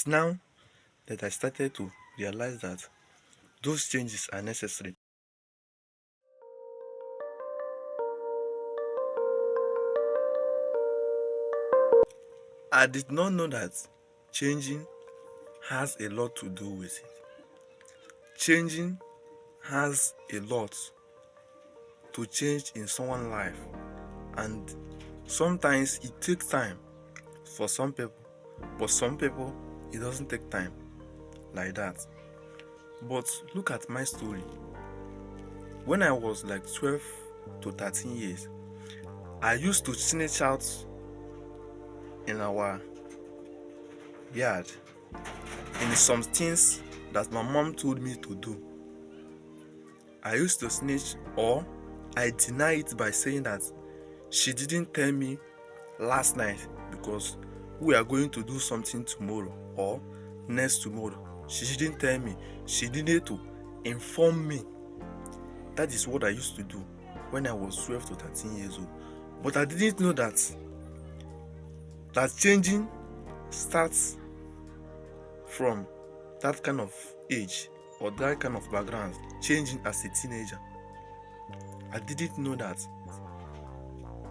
is now that I started to realize that those changes are necessary. I did not know that changing has a lot to do with it. Changing has a lot to change in someone's life, and sometimes it takes time for some people, but some people it doesn't take time like that. But look at my story. When I was like 12 to 13 years, I used to snitch out in our yard in some things that my mom told me to do. I used to snitch, or I deny it by saying that she didn't tell me last night because we are going to do something tomorrow or next tomorrow. She didn't tell me. She needed to inform me. That is what I used to do when I was 12 to 13 years old. But I didn't know that changing starts from that kind of age or that kind of background, changing as a teenager. I didn't know that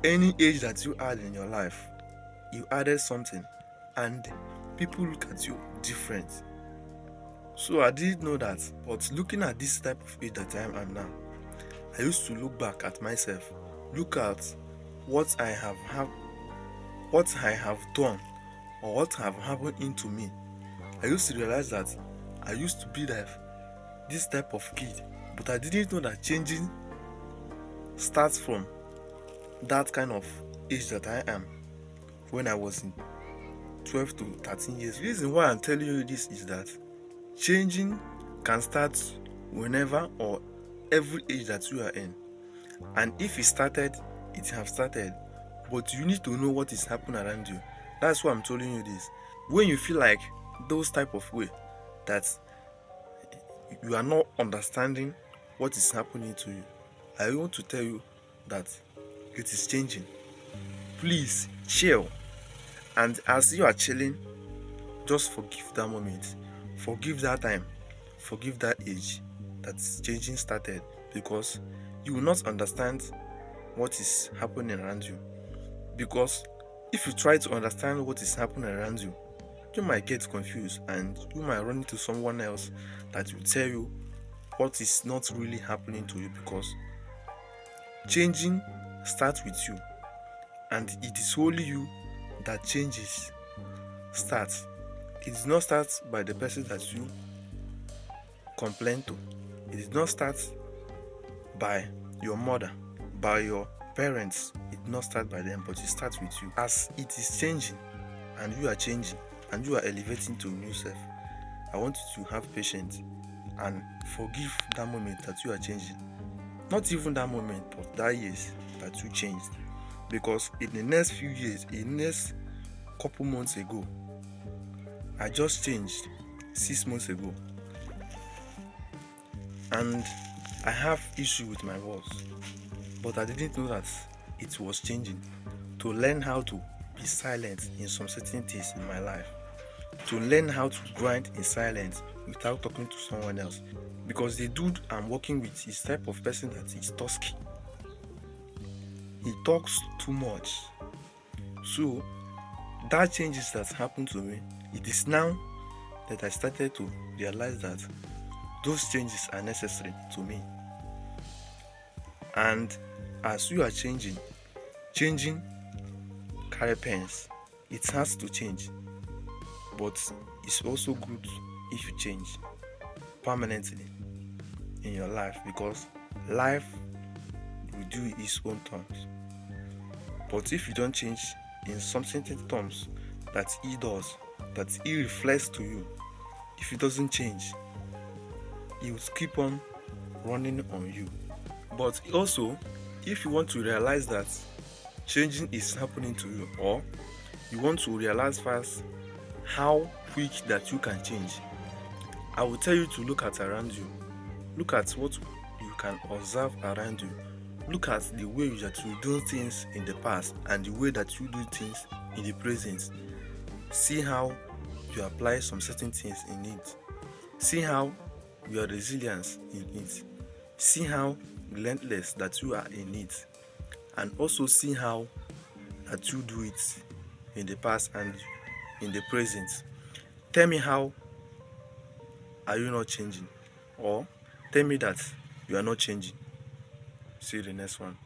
any age that you add in your life, you added something and people look at you different. So I didn't know that. But looking at this type of age that I am now, I used to look back at myself, look at what I have done or what have happened into me. I used to realize that I used to be this type of kid, but I didn't know that changing starts from that kind of age that I am when I was in 12 to 13 years. The reason why I'm telling you this is that changing can start whenever or every age that you are in. And if it started, it have started. But you need to know what is happening around you. That's why I'm telling you this. When you feel like those type of way that you are not understanding what is happening to you, I want to tell you that it is changing. Please chill. And as you are chilling, just forgive that moment, forgive that time, forgive that age that changing started, because you will not understand what is happening around you. Because if you try to understand what is happening around you, you might get confused and you might run into someone else that will tell you what is not really happening to you, because changing starts with you, and it is only you that changes starts. It does not start by the person that you complain to. It does not start by your mother, by your parents. It does not start by them, but it starts with you. As it is changing and you are changing and you are elevating to a new self, I want you to have patience and forgive that moment that you are changing. Not even that moment, but that years that you changed. Because in the next few years, in the next couple months ago, I just changed 6 months ago, and I have issue with my words, but I didn't know that it was changing. To learn how to be silent in some certain things in my life, to learn how to grind in silence without talking to someone else, because the dude I'm working with is type of person that is Tusky. He talks too much. So that changes that happened to me. It is now that I started to realize that those changes are necessary to me. And as you are changing carry pains. It has to change. But it's also good if you change permanently in your life, because life will do its own terms. But if you don't change in some certain terms that he does, that he reflects to you, if it doesn't change, he will keep on running on you. But also, if you want to realize that changing is happening to you, or you want to realize fast how quick that you can change, I will tell you to look at around you. Look at what you can observe around you. Look at the way that you do things in the past and the way that you do things in the present. See how you apply some certain things in it. See how your resilience in it. See how relentless that you are in it. And also see how that you do it in the past and in the present. Tell me how are you not changing? Or tell me that you are not changing. See you in the next one.